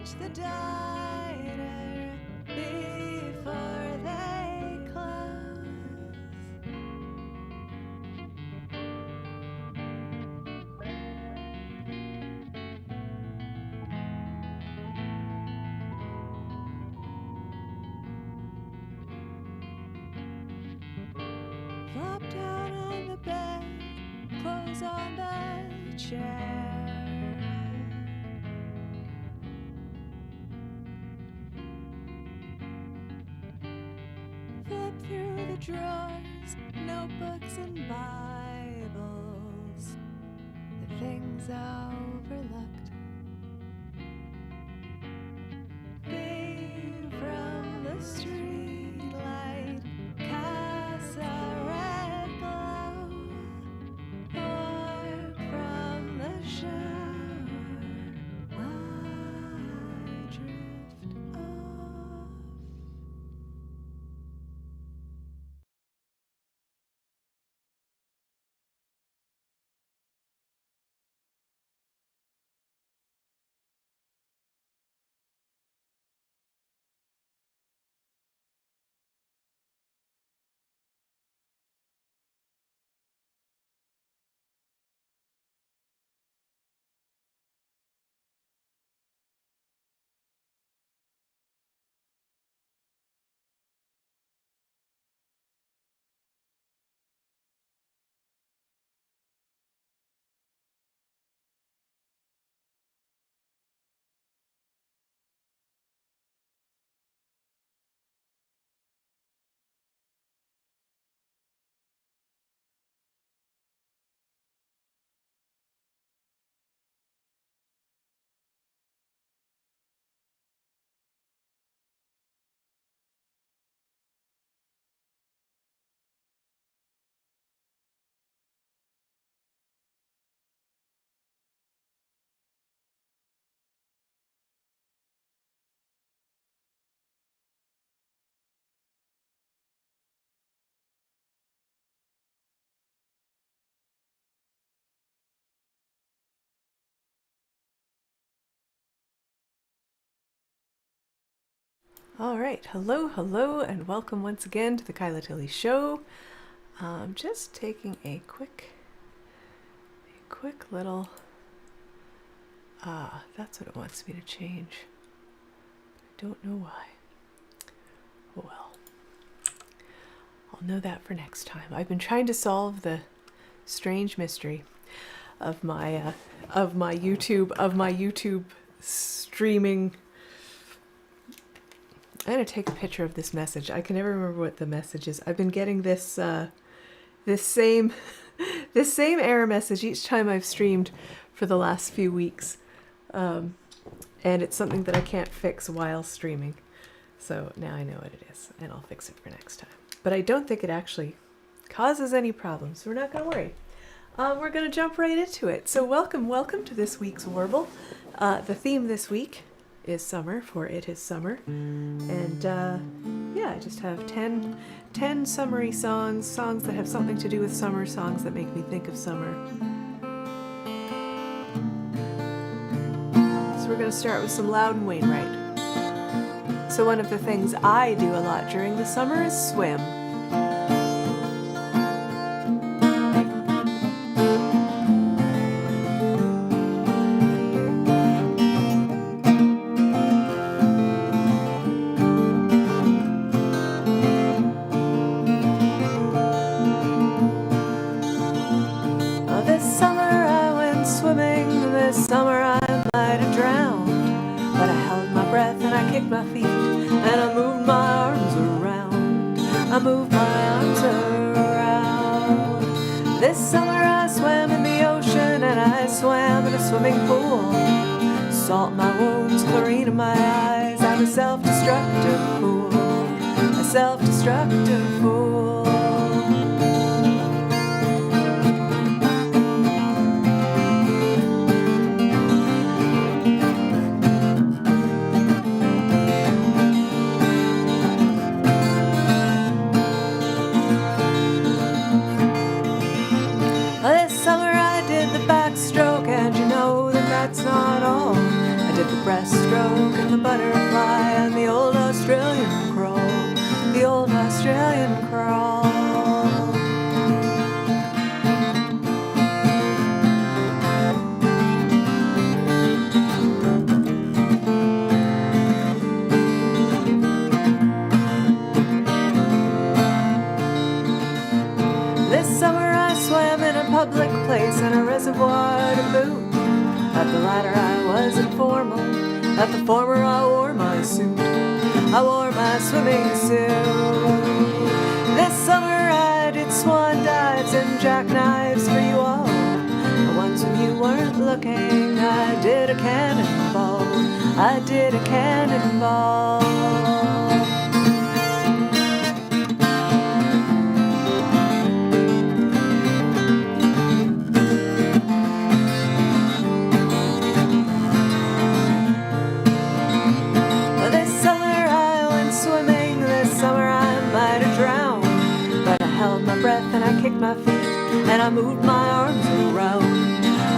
watch the diner before they close. Flop down on the bed, clothes on the chair. Flip through the drawers, notebooks and Bibles, the things I overlooked. Beam from the street light, cast a red glow. Pour from the shower, I drift off. All right, hello, and welcome once again to the Kyla Tilley Show. Just taking a quick little, that's what it wants me to change. I don't know why. Oh well, I'll know that for next time. I've been trying to solve the strange mystery of my YouTube streaming. I'm going to take a picture of this message. I can never remember what the message is. I've been getting this same error message each time I've streamed for the last few weeks. And it's something that I can't fix while streaming. So now I know what it is, and I'll fix it for next time. But I don't think it actually causes any problems, so we're not going to worry. We're going to jump right into it. So welcome to this week's Warble. The theme this week is summer, for it is summer. And yeah, I just have 10 summery songs that have something to do with summer, songs that make me think of summer. So we're going to start with some Loudon Wainwright. So one of the things I do a lot during the summer is swim. My feet and I moved my arms around. I moved my arms around. This summer I swam in the ocean and I swam in a swimming pool. Salt in my wounds, chlorine in my eyes. I'm a self-destructive fool. A self-destructive fool. Breaststroke oak and the butterfly and the old Australian crawl, the old Australian crawl. This summer I swam in a public place in a reservoir to boot. At the latter I was informal, at the former I wore my suit. I wore my swimming suit. This summer I did swan dives and jackknives for you all. But once when you weren't looking, I did a cannonball. I did a cannonball. And I kicked my feet and I moved my arms around.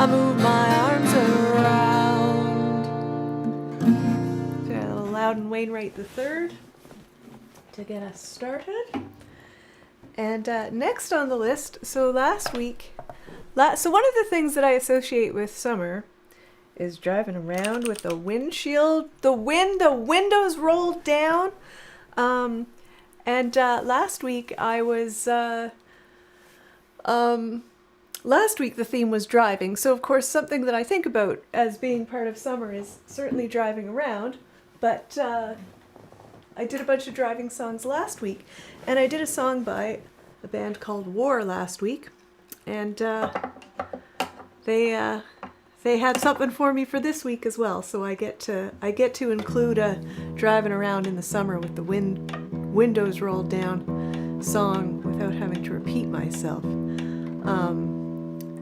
I moved my arms around. So a little Loudon Wainwright III to get us started. And next on the list, so last week, so one of the things that I associate with summer is driving around with the windshield, the windows rolled down. And last week I was, last week the theme was driving. So of course something that I think about as being part of summer is certainly driving around. But I did a bunch of driving songs last week. And I did a song by a band called War last week. And they had something for me for this week as well. So I get to include a driving around in the summer with the windows rolled down song without having to repeat myself.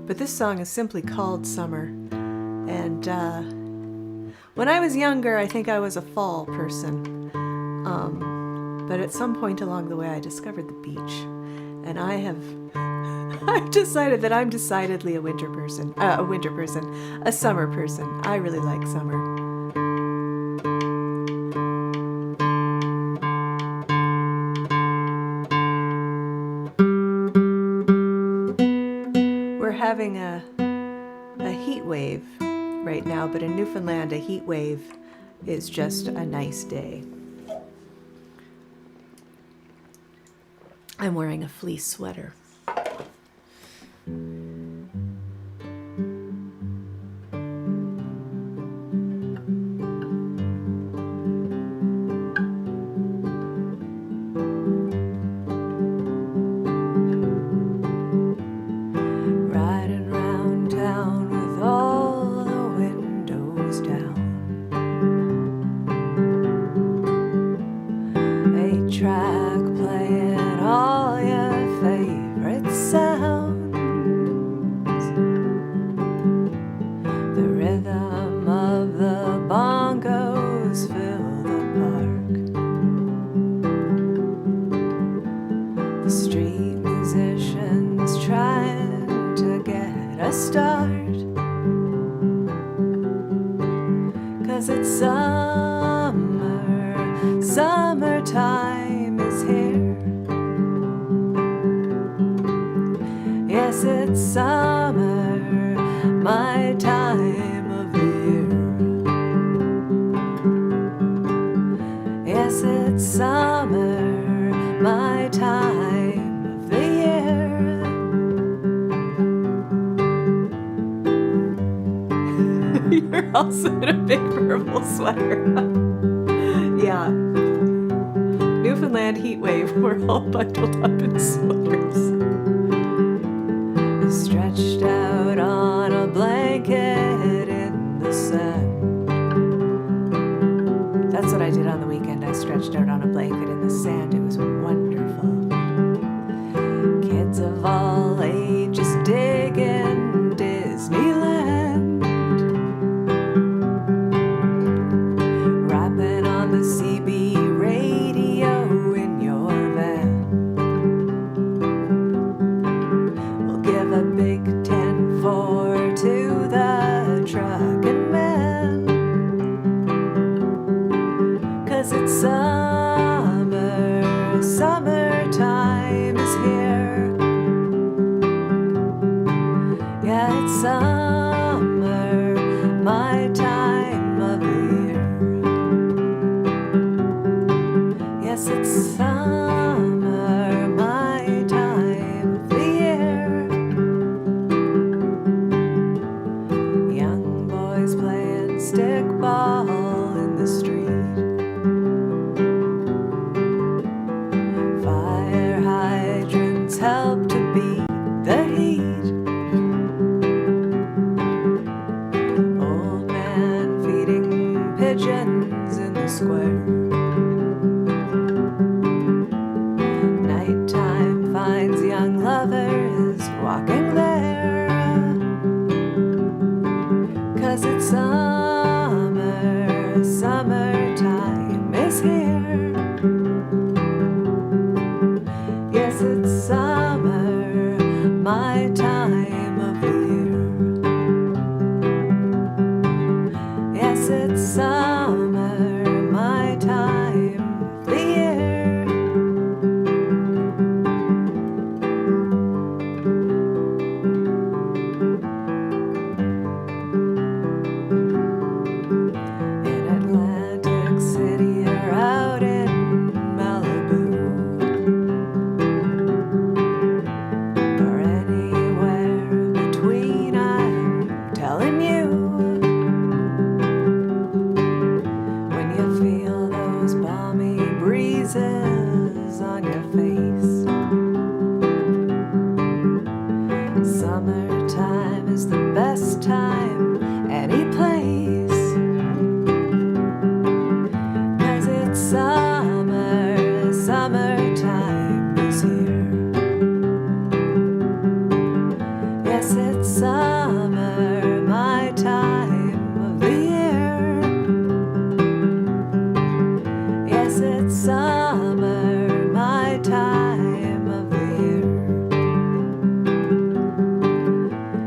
But this song is simply called Summer. And when I was younger, I think I was a fall person. But at some point along the way, I discovered the beach. And I've decided that I'm decidedly a summer person. I really like summer. Having a heat wave right now, but in Newfoundland a heat wave is just a nice day. I'm wearing a fleece sweater. Summertime is here. Yes, it's summer, my time of the year. Yes, it's summer, my time of the year. You're also in a big purple sweater. Yeah. Newfoundland heat wave, we're all bundled up in sweaters. Stretched out on a blanket in the sand. That's what I did on the weekend. I stretched out on a blanket in the sand. It was wonderful. Kids of all ages digging Disneyland. Rapping on the CB radio in your van. We'll give a big 10-4 to the trucking man. 'cause it's summer, summertime is here. Yeah, it's summer, my time of the year. Yes, it's summer, my time of the year. Young boys playing stickball in the street. Fire hydrants help to beat the heat. Old man feeding pigeons in the square. Nighttime finds young lovers walking there. 'Cause it's summer, summertime is here. Yes, it's summer, my time of the year. Yes, it's summer, my time of the year. In Atlantic City or out in Malibu, or anywhere between, I'm telling you. When you feel those balmy breezes on your face, summertime is the best time any place. 'Cause it's summer, summertime is here. Yes, it's summer, my time of the year. Yes, it's summer, my time of the year.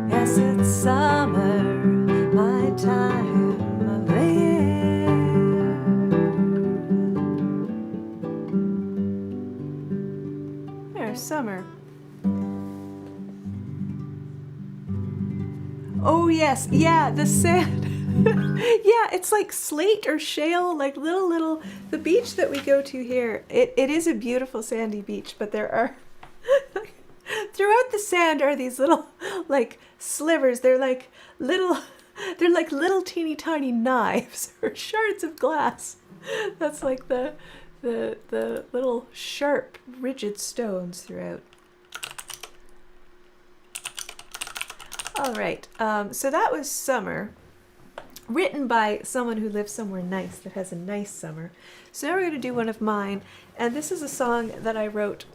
Yes, it's summer, my time of the year. There's summer. Oh yes, yeah, the sand. Yeah, it's like slate or shale, like little. The beach that we go to here, it is a beautiful sandy beach, but there are throughout the sand are these little like slivers. They're like little teeny tiny knives or shards of glass. That's like the little sharp, rigid stones throughout. All right, so that was Summer, written by someone who lives somewhere nice, that has a nice summer. So now we're going to do one of mine, and this is a song that I wrote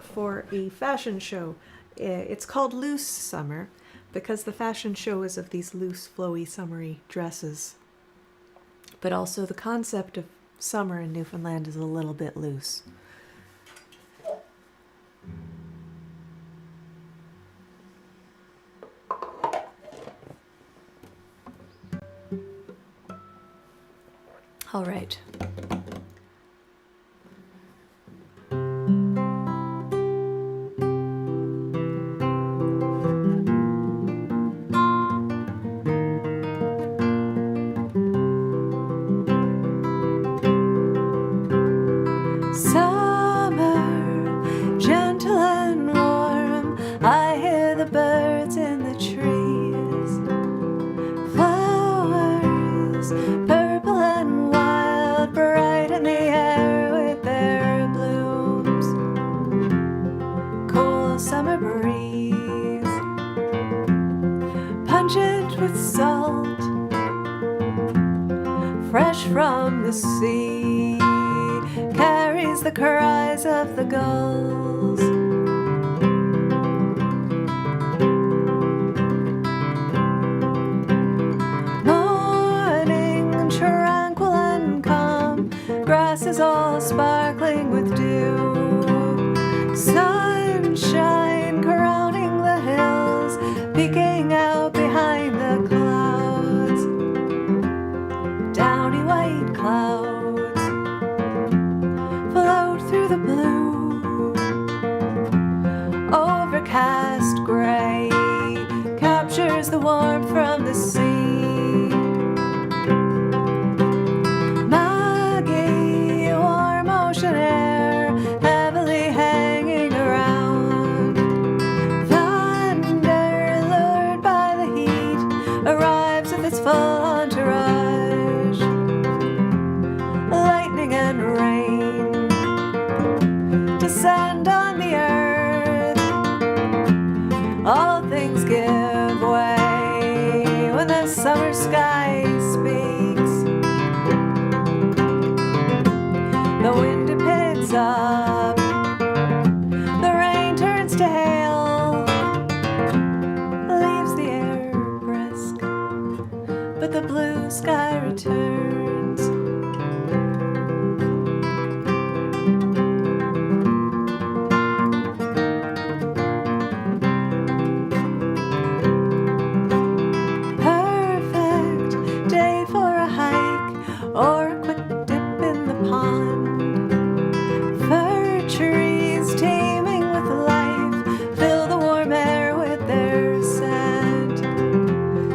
for a fashion show. It's called Loose Summer, because the fashion show is of these loose, flowy, summery dresses. But also the concept of summer in Newfoundland is a little bit loose. All right. Summer, gentle and warm, I hear the birds in the trees. Flowers, purple and wild, bright in the air with their blooms. Cool summer breeze, pungent with salt, fresh from the sea, carries the cries of the gulls. Morning tranquil and calm, grass is all sparkling with dew. Sunshine crowning the hills, peeking out behind the clouds. Downy white clouds. freezes up. The rain turns to hail, leaves the air brisk, but the blue sky returns. Perfect day for a hike or a quick dip in the pond. Fir trees teeming with life fill the warm air with their scent.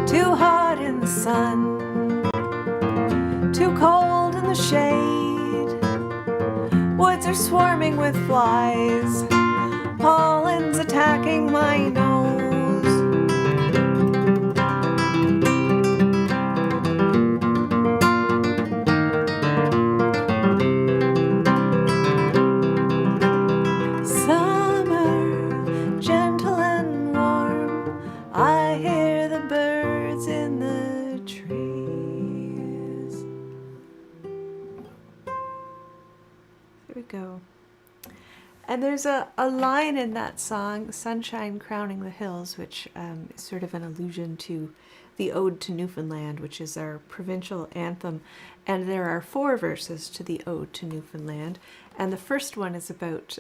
Too hot in the sun, too cold in the shade. Woods are swarming with flies, pollen's attacking my nose. Summer, gentle and warm, I hear the birds in the trees. Here we go. And there's a line in that song, Sunshine Crowning the Hills, which is sort of an allusion to the Ode to Newfoundland, which is our provincial anthem. And there are 4 verses to the Ode to Newfoundland. And the first one is about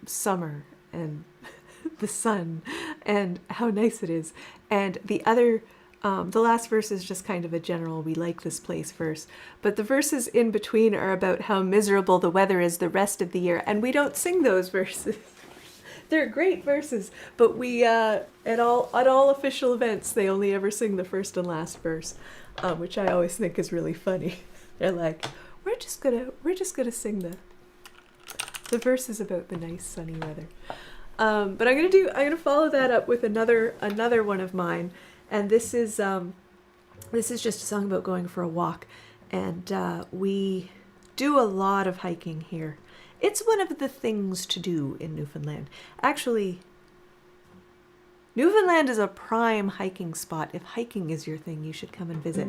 summer and the sun and how nice it is. And the other, the last verse is just kind of a general, we like this place verse. But the verses in between are about how miserable the weather is the rest of the year. And we don't sing those verses. They're great verses, but we at all official events they only ever sing the first and last verse, which I always think is really funny. They're like, we're just gonna sing the verses about the nice sunny weather. But I'm gonna follow that up with another one of mine, and this is just a song about going for a walk, and we do a lot of hiking here. It's one of the things to do in Newfoundland. Actually, Newfoundland is a prime hiking spot. If hiking is your thing, you should come and visit.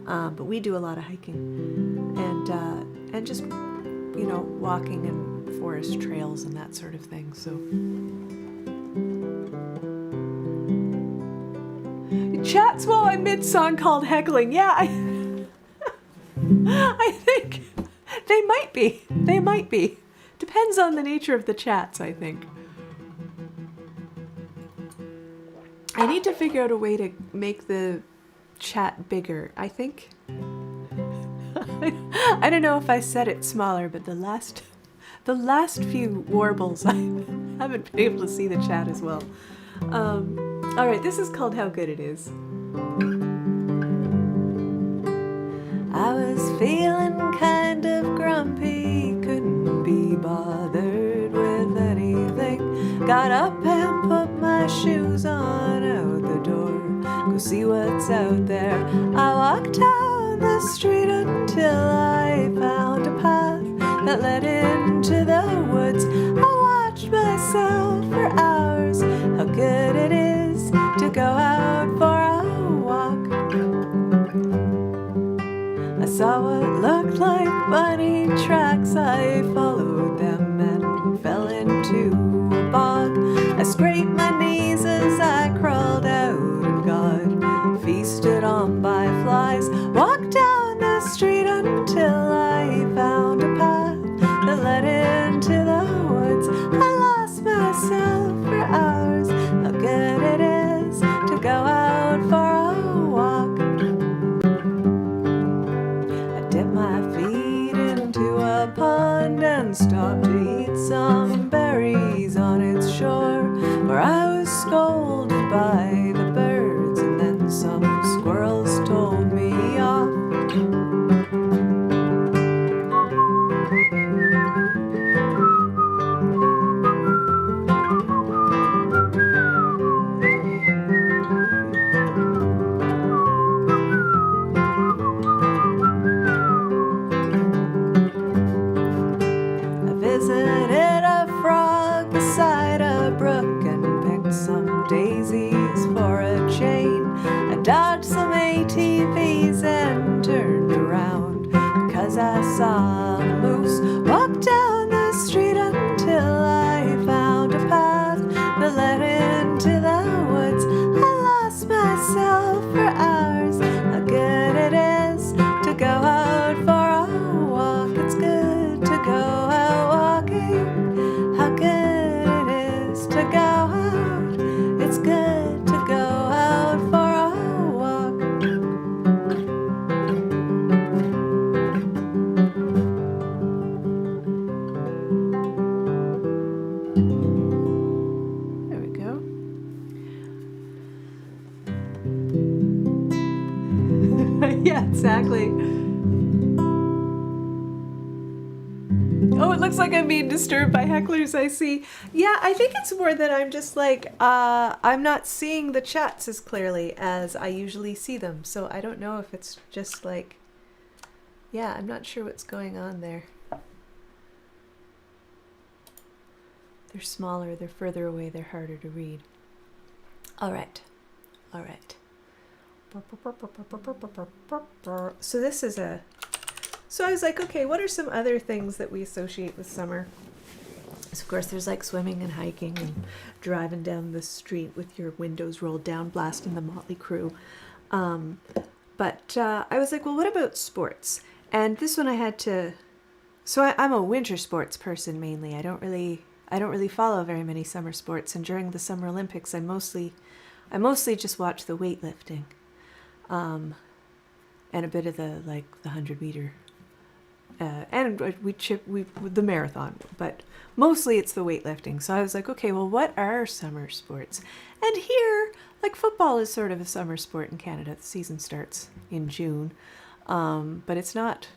But we do a lot of hiking and just, walking and forest trails and that sort of thing. So chats while I'm mid-song called heckling. Yeah, I think they might be. They might be. Depends on the nature of the chats, I think. I need to figure out a way to make the chat bigger. I think I don't know if I said it smaller, but the last few warbles I haven't been able to see the chat as well. All right, this is called How Good It Is. I was feeling kind of grumpy, couldn't be bothered with anything. Got up and put my shoes on, out the door, go see what's out there. I walked down the street until I found a path that led into the woods. I watched myself for hours, how good it is to go out for a walk. I saw what looked like bunny tracks. I followed them and fell into a bog. I scraped my knees as I crawled out and got feasted on by flies. Walked down the street until I found a path that led into the woods. I lost myself for hours. How good it is to go out for a walk. Dipped my feet into a pond and stopped to eat some berries on its shore, where I was scolded by the birds and then some squirrels told me off. Visited a frog beside a brook and picked some daisies for a chain. I dodged some ATVs and turned around because I saw a moose walk down the street Oh, it looks like I'm being disturbed by hecklers, I see. Yeah, I think it's more that I'm just like, I'm not seeing the chats as clearly as I usually see them. So I don't know if it's just like, yeah, I'm not sure what's going on there. They're smaller, they're further away, they're harder to read. All right. All right. So this is a... So I was like, okay, what are some other things that we associate with summer? So of course there's like swimming and hiking and driving down the street with your windows rolled down, blasting the Motley Crue. But I was like, well, what about sports? And this one I had to... So I'm a winter sports person mainly. I don't really follow very many summer sports. And during the Summer Olympics, I mostly just watch the weightlifting, and a bit of the 100-meter. And the marathon, but mostly it's the weightlifting. So I was like, okay, well, what are summer sports? And here, like football is sort of a summer sport in Canada. The season starts in June, but it's not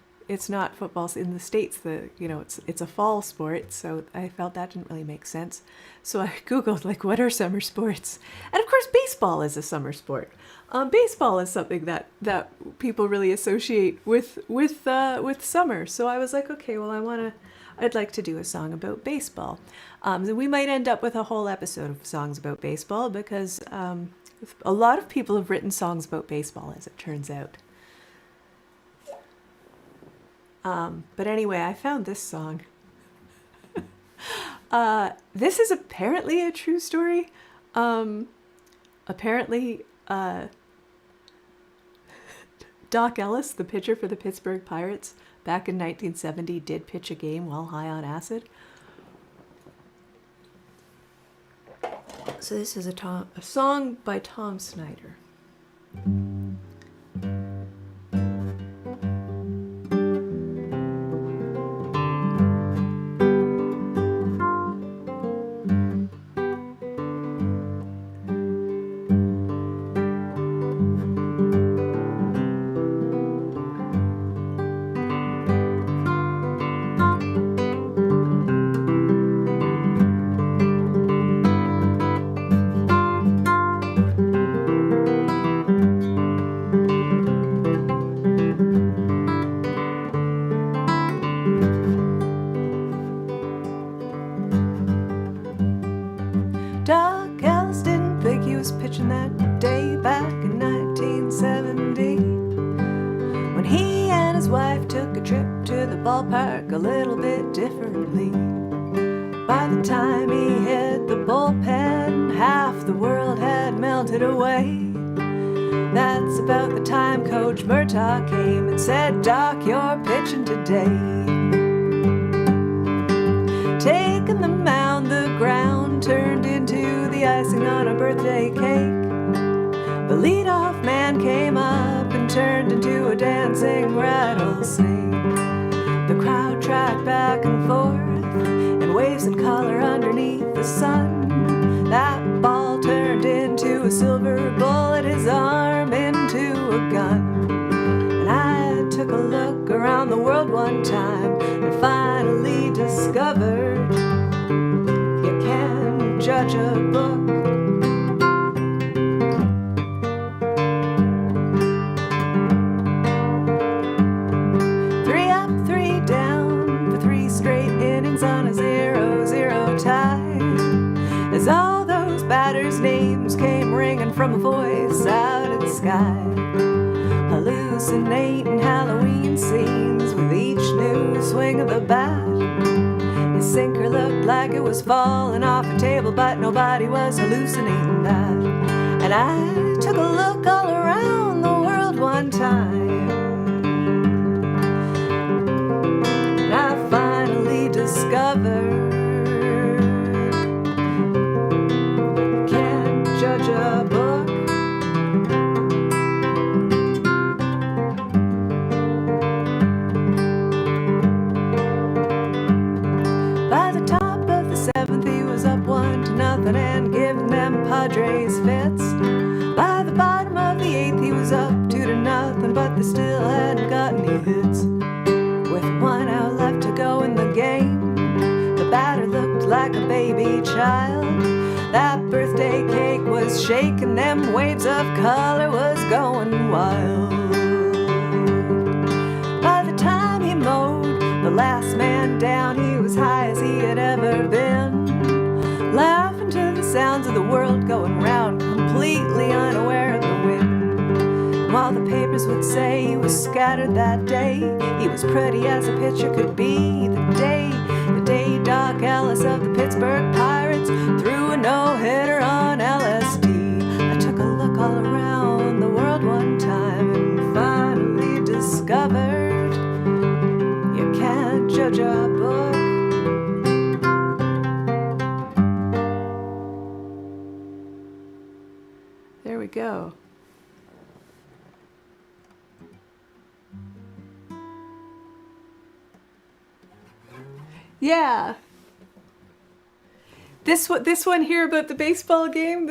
football in the States. It's a fall sport. So I felt that didn't really make sense. So I Googled like, what are summer sports? And of course, baseball is a summer sport. Baseball is something that people really associate with summer. So I was like, okay, well, I'd like to do a song about baseball. We might end up with a whole episode of songs about baseball because a lot of people have written songs about baseball, as it turns out. But anyway, I found this song. This is apparently a true story. Apparently, Doc Ellis, the pitcher for the Pittsburgh Pirates, back in 1970, did pitch a game while high on acid. So this is a song by Tom Snyder. Doc Ellis didn't think he was pitching that day back in 1970 when he and his wife took a trip to the ballpark a little bit differently. By the time he hit the bullpen, half the world had melted away. That's about the time Coach Murtaugh came and said, "Doc, you're pitching today." Taking the mound, the ground turned into the icing on a birthday cake. The leadoff man came up and turned into a dancing rattlesnake. The crowd tracked back and forth in waves and color underneath the sun. That ball turned into a silver bullet, his arm into a gun. And I took a look around the world one time and finally discovered you can't judge a book. Three up, three down for 3 straight innings on a 0-0 tie. As all those batters' names came ringing from a voice out of the sky. Hallucinating Halloween scenes with each new swing of the bat. His sinker looked like it was falling off a table, but nobody was hallucinating that. And I took a look all around the world one time, and I finally discovered can't judge a book. By the top of the 7th, he was up 1-0 and giving them Padres fits. By the bottom of the 8th, he was up 2-0, but they still hadn't got any hits. With 1 out left to go in the game, shaking, them waves of color was going wild. By the time he mowed the last man down, he was high as he had ever been, laughing to the sounds of the world going round, completely unaware of the wind. While the papers would say he was scattered that day, he was pretty as a picture could be. The day Doc Ellis of the Pittsburgh Pirates threw a no-hitter on LSD. I took a look all around the world one time and finally discovered you can't judge a book. There we go. Yeah. This one here about the baseball game.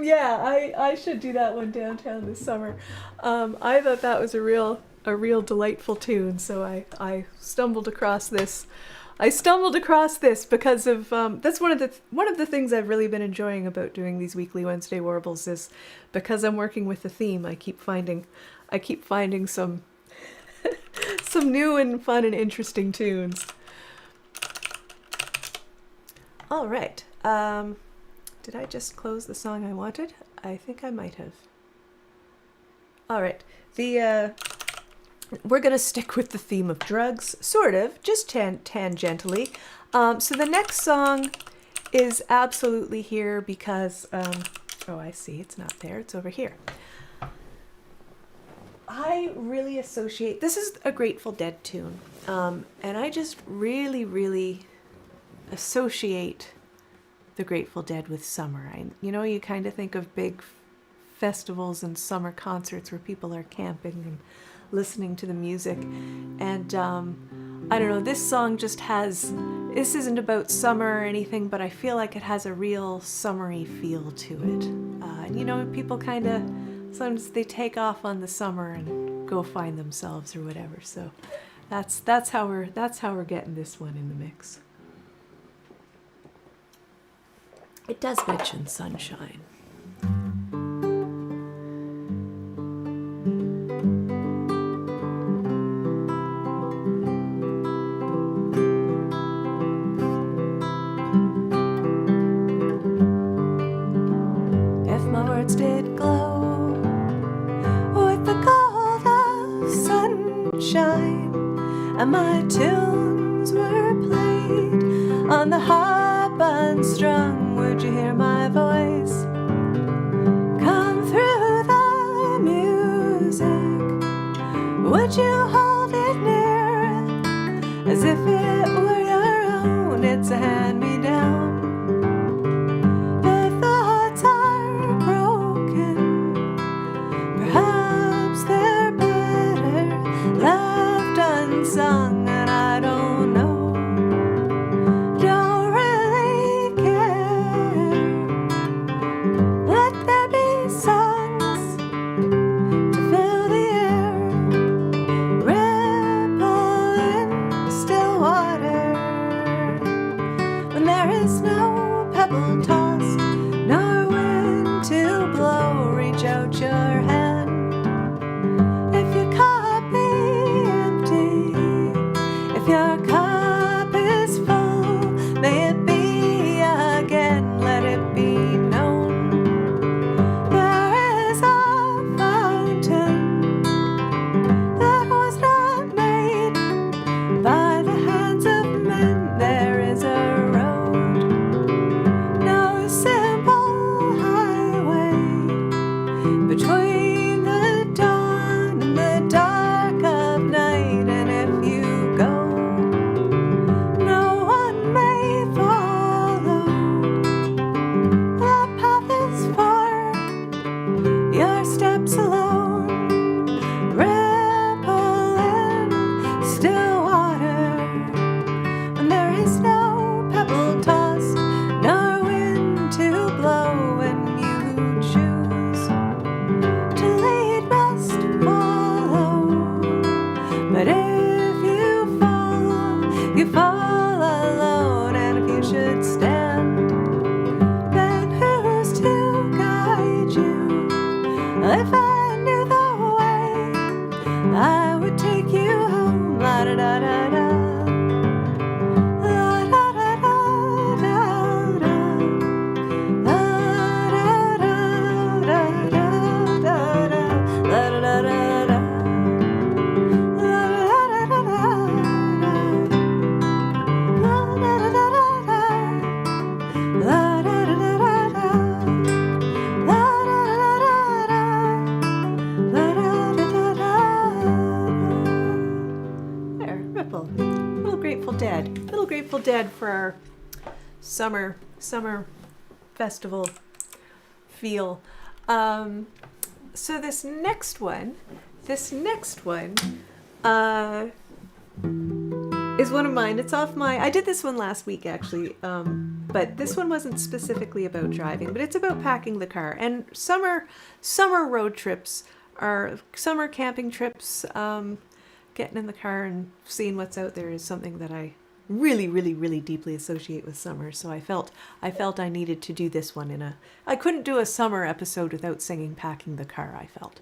Yeah, I should do that one downtown this summer. I thought that was a real delightful tune. So I stumbled across this. Because of that's one of the things I've really been enjoying about doing these weekly Wednesday Warbles is because I'm working with the theme. I keep finding some some new and fun and interesting tunes. All right. Did I just close the song I wanted? I think I might have. All right. We're going to stick with the theme of drugs, sort of, just tangentially. So the next song is absolutely here because, oh, I see. It's not there. It's over here. I really associate, this is a Grateful Dead tune, and I just really, really associate the Grateful Dead with summer. You kind of think of big festivals and summer concerts where people are camping and listening to the music, and I don't know, this song just has, this isn't about summer or anything, but I feel like it has a real summery feel to it. People kind of, sometimes they take off on the summer and go find themselves or whatever. So that's how we're getting this one in the mix. It does mention sunshine. If my words did glow with the gold of sunshine, and my tunes were played on the harp unstrung, would you hear my voice come through the music? Would you hold it near as if it were your own? It's a hand-me-down. The thoughts are broken, perhaps they're better left unsung, and I don't know. Don't really care. Let there be songs to fill the air, ripple in still water, when there is no pebble tossed, nor wind to blow. Reach out your hand. If your cup be empty, Ripple. Little Grateful Dead. Little Grateful Dead for our summer festival feel. So this next one is one of mine. It's off my, I did this one last week actually, but this one wasn't specifically about driving, but it's about packing the car. And summer road trips are, summer camping trips, getting in the car and seeing what's out there is something that I really, really, really deeply associate with summer. So I felt I needed to do this one I couldn't do a summer episode without singing Packing the Car, I felt.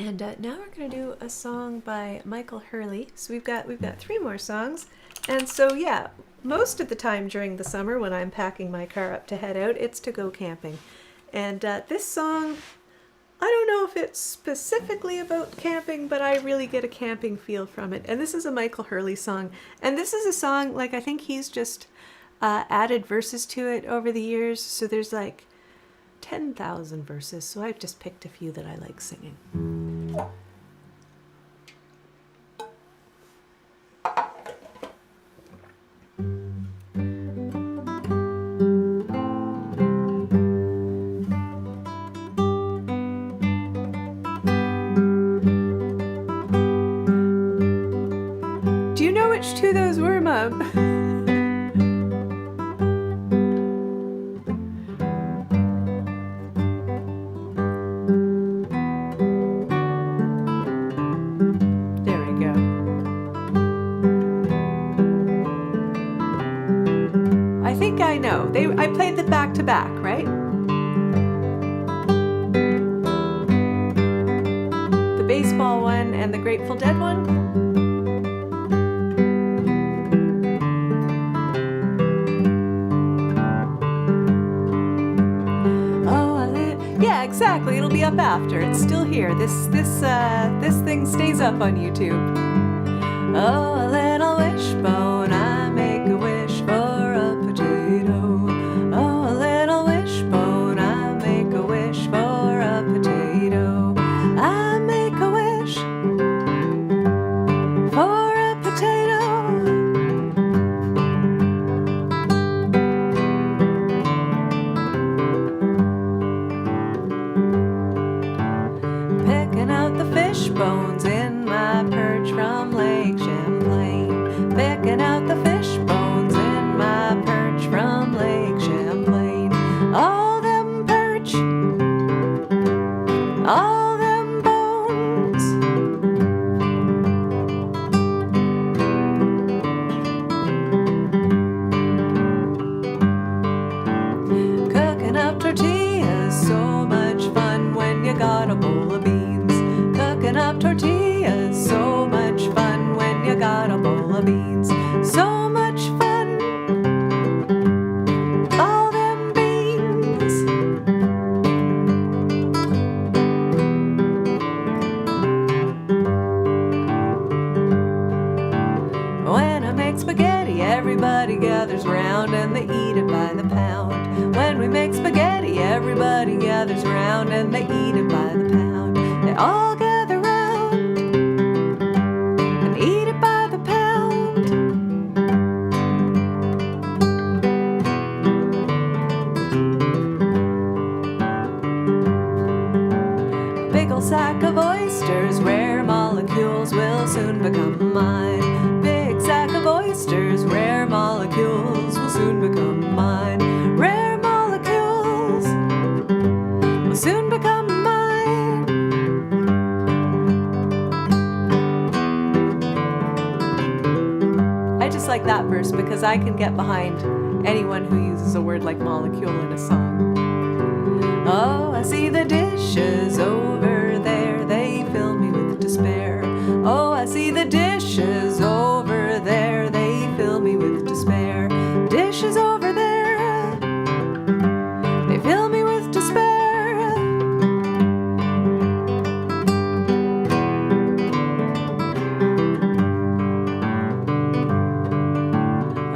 And now we're going to do a song by Michael Hurley. So we've got 3 more songs. And so, yeah, most of the time during the summer when I'm packing my car up to head out, it's to go camping. And this song, I don't know if it's specifically about camping, but I really get a camping feel from it. And this is a Michael Hurley song. And this is a song, like, I think he's just added verses to it over the years. So there's like 10,000 verses. So I've just picked a few that I like singing. Do you know which 2 those were, Mom? There we go. I think I know. I played the back-to-back, right? The baseball one and the Grateful Dead one? Yeah, exactly. It'll be up after. It's still here. This thing stays up on YouTube. Oh, a little wishbone, I make a wish for a potato. Oh, a little wishbone, I make a wish for a potato. I make a wish for a potato. Bones in my perch from Lake Champlain. Picking out the fish bones in my perch from Lake Champlain. All them perch, all them bones. Cooking up tortillas, so much fun when you got a bowl of beans. Cooking up tortillas, so much fun when you got a bowl of beans. So much fun, all them beans. When I make spaghetti, everybody gathers round and they eat it by the pound. When we make spaghetti, everybody gathers round and they eat it by the pound. They all gather round and eat it by the pound. A big ol' sack of oysters, rare molecules will soon become mine. Big sack of oysters, rare molecules will soon become mine. Rare molecules will soon become mine. Like that verse because I can get behind anyone who uses a word like molecule in a song. Oh, I see the dishes over there, they fill me with despair. Oh, I see the dishes over there, they fill me with despair. Dishes over there, they fill me with despair.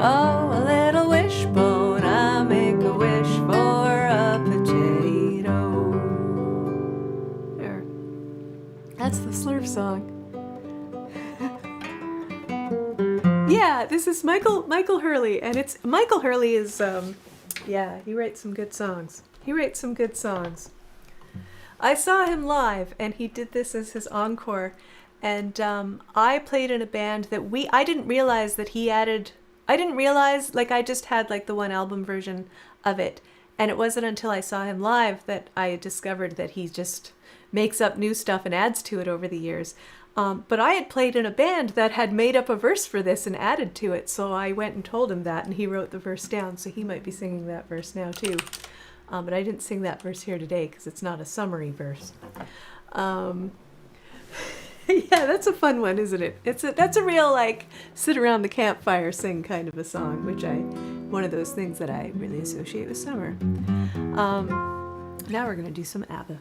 Oh, a little wishbone, I make a wish for a potato. There. That's the Slurf song. Yeah, this is Michael Hurley, and it's Michael Hurley is yeah, he writes some good songs. I saw him live, and he did this as his encore, and I played in a band that I didn't realize that he added. I didn't realize, like, I just had like the one album version of it, and it wasn't until I saw him live that I discovered that he just makes up new stuff and adds to it over the years. But I had played in a band that had made up a verse for this and added to it, so I went and told him that, and he wrote the verse down, so he might be singing that verse now too. But I didn't sing that verse here today because it's not a summary verse. Yeah, that's a fun one, isn't it? That's a real like sit around the campfire sing kind of a song, which one of those things that I really associate with summer. Now we're gonna do some ABBA.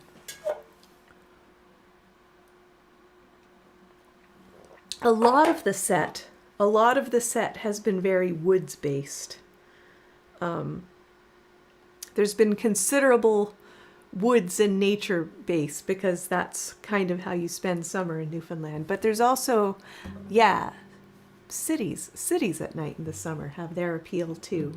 A lot of the set has been very woods based. There's been considerable woods and nature base because that's kind of how you spend summer in Newfoundland. But there's also, cities at night in the summer have their appeal too.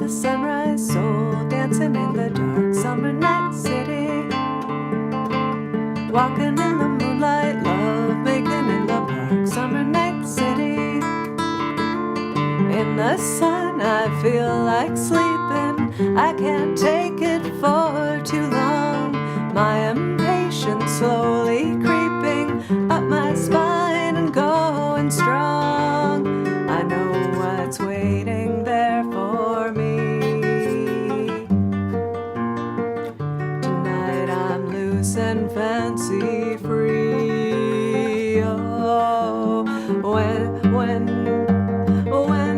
Sunrise, soul dancing in the dark summer night city, walking in the moonlight, love making in the park summer night city. In the sun I feel like sleeping, I can't take it for too long, my impatience slowly creeping up my spine and going strong. I know what's waiting there for me. And fancy free. Oh, when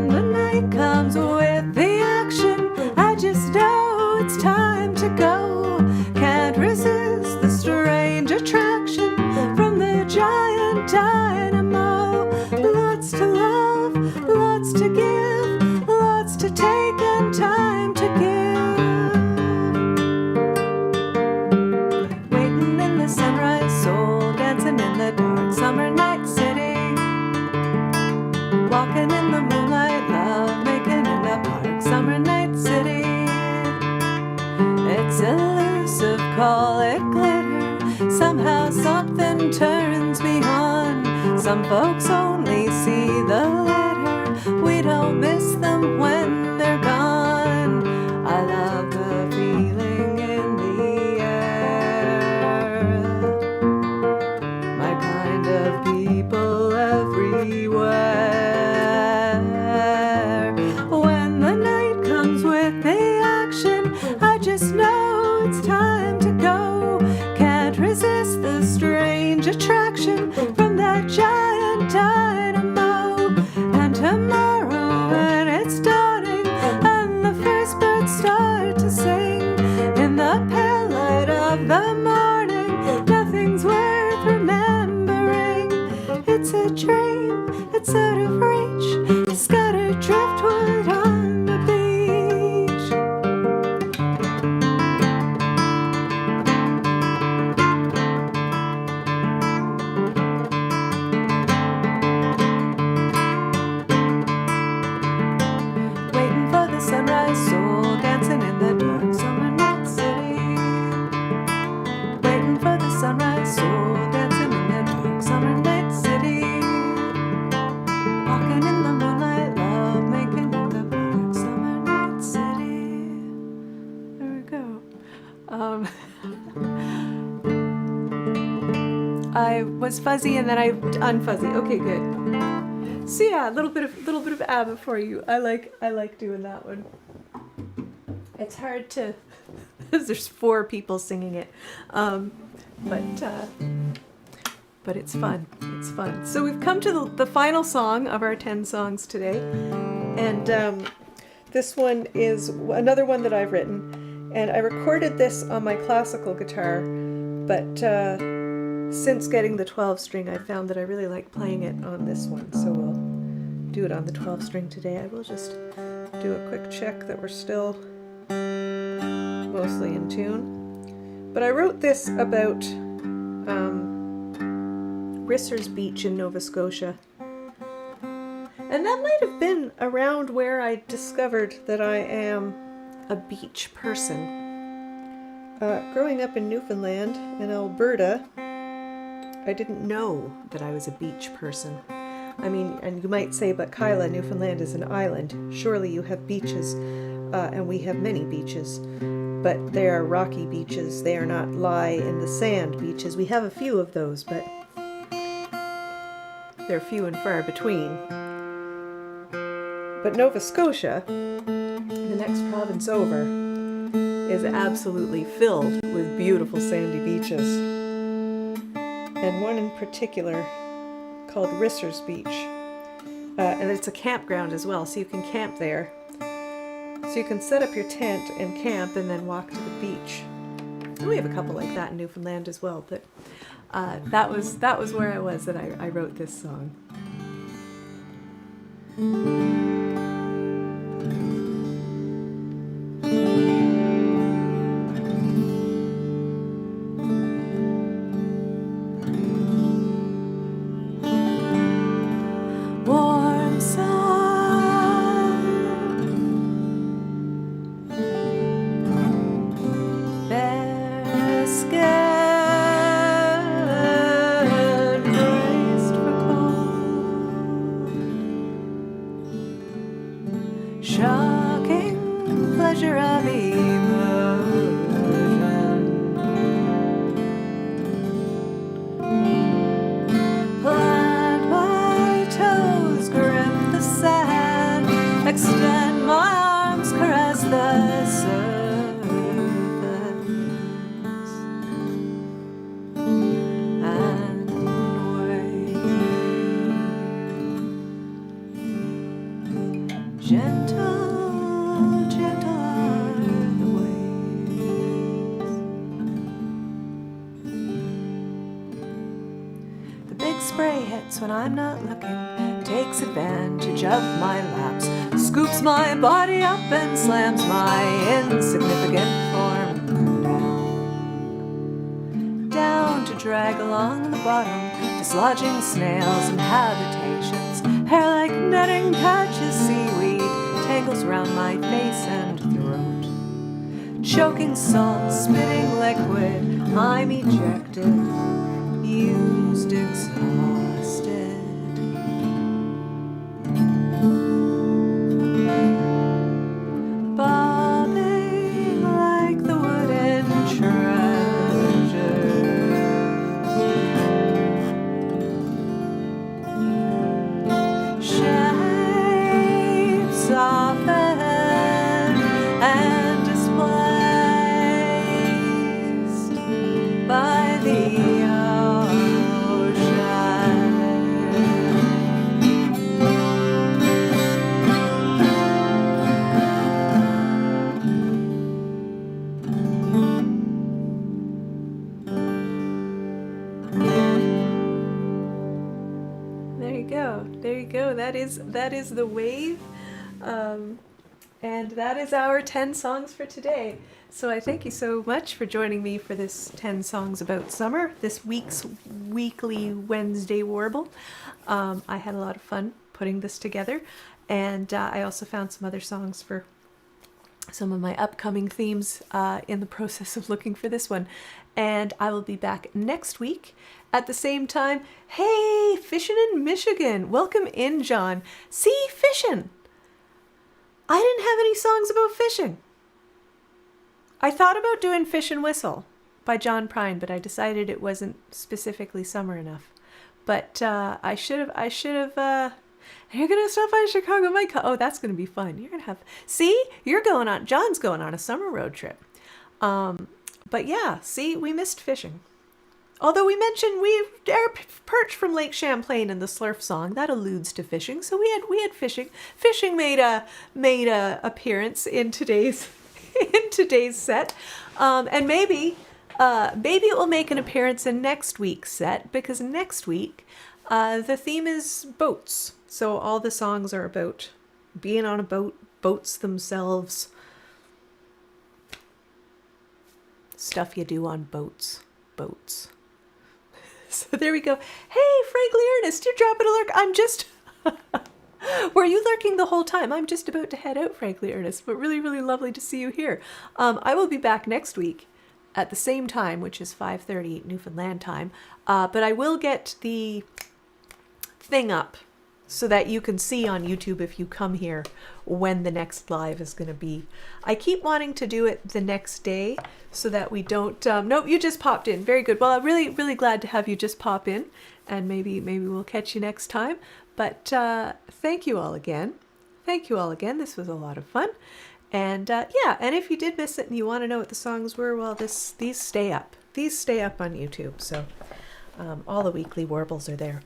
the night comes with the action, I just know it's time to go. Can't resist the strange attraction from the giant dynamo. Lots to love, lots to give, lots to take and time to give. Sunrise, soul dancing in the dark summer night city, walking in the moonlight, love making in the park summer night city. It's elusive, call it glitter, somehow something turns me on. Some folks only see the litter, we don't miss them when they're gone. I love the feeling in the air, my kind of people everywhere. When the night comes with the action, I just know it's time to go. Can't resist the strange attraction from that giant dynamo. And tomorrow when it's dawning and the first birds start to sing, in the pale light of the morning, nothing's worth remembering. It's a dream, it's out of reach, scattered driftwood on the beach. Waiting for the sunrise, soul dancing in the dark summer night city. Waiting for the sunrise, soul dancing in the dark summer night city. Walking in the moonlight, love making in the park summer night city. There we go. I was fuzzy and then I unfuzzy. Okay, good. So yeah, a little bit of ABBA for you. I like doing that one. It's hard to, there's 4 people singing it, but it's fun. It's fun. So we've come to the final song of our 10 songs today, and this one is another one that I've written, and I recorded this on my classical guitar, but since getting the 12-string, I found that I really like playing it on this one, so we'll do it on the 12-string today. I will just do a quick check that we're still mostly in tune. But I wrote this about Risser's Beach in Nova Scotia. And that might have been around where I discovered that I am a beach person. Growing up in Newfoundland, in Alberta, I didn't know that I was a beach person. I mean, and you might say, but Kyla, Newfoundland is an island. Surely you have beaches, and we have many beaches. But they are rocky beaches. They are not lie in the sand beaches. We have a few of those, but they're few and far between. But Nova Scotia, the next province over, is absolutely filled with beautiful sandy beaches. And one in particular called Risser's Beach. And it's a campground as well, so you can camp there. So you can set up your tent and camp and then walk to the beach. And we have a couple like that in Newfoundland as well, but that was where I was that I wrote this song. When I'm not looking, takes advantage of my lapse, scoops my body up and slams my insignificant form down to drag along the bottom, dislodging snails and habitations. Hair like netting catches seaweed, tangles round my face and throat. Choking salt, spitting liquid, I'm ejected, used, exhausted. Bobbing like the wooden treasures, shapes soften and displaced by the That is the wave, and that is our 10 songs for today. So I thank you so much for joining me for this 10 songs about summer, this week's weekly Wednesday Warble. I had a lot of fun putting this together, and I also found some other songs for some of my upcoming themes in the process of looking for this one. And I will be back next week at the same time. Hey, fishing in Michigan. Welcome in, John. See, fishing. I didn't have any songs about fishing. I thought about doing Fish and Whistle by John Prine, but I decided it wasn't specifically summer enough. But I should have, you're going to stop by Chicago, Mike. Oh, that's going to be fun. You're going to have, see, John's going on a summer road trip. But yeah, see, we missed fishing. Although we mentioned our perch from Lake Champlain in the Slurf song, that alludes to fishing. So we had fishing. Fishing made a appearance in today's set, and maybe it will make an appearance in next week's set, because next week the theme is boats. So all the songs are about being on a boat, boats themselves, stuff you do on boats. So there we go. Hey, Frankly Ernest, you're dropping a lurk. I'm just... Were you lurking the whole time? I'm just about to head out, Frankly Ernest, but really, really lovely to see you here. I will be back next week at the same time, which is 5:30 Newfoundland time, but I will get the thing up so that you can see on YouTube if you come here when the next live is going to be. I keep wanting to do it the next day so that we don't... nope, you just popped in. Very good. Well, I'm really, really glad to have you just pop in, and maybe we'll catch you next time. But thank you all again. Thank you all again. This was a lot of fun. And yeah, and if you did miss it and you want to know what the songs were, well, these stay up. These stay up on YouTube. So all the weekly warbles are there.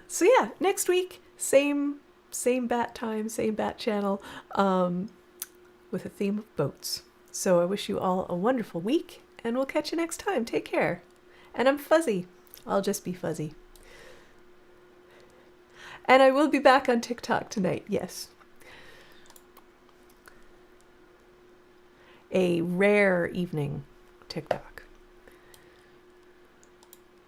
So yeah, next week, same bat time, same bat channel, with a theme of boats. So I wish you all a wonderful week, and we'll catch you next time. Take care. And I'm fuzzy. I'll just be fuzzy. And I will be back on TikTok tonight, yes. A rare evening TikTok.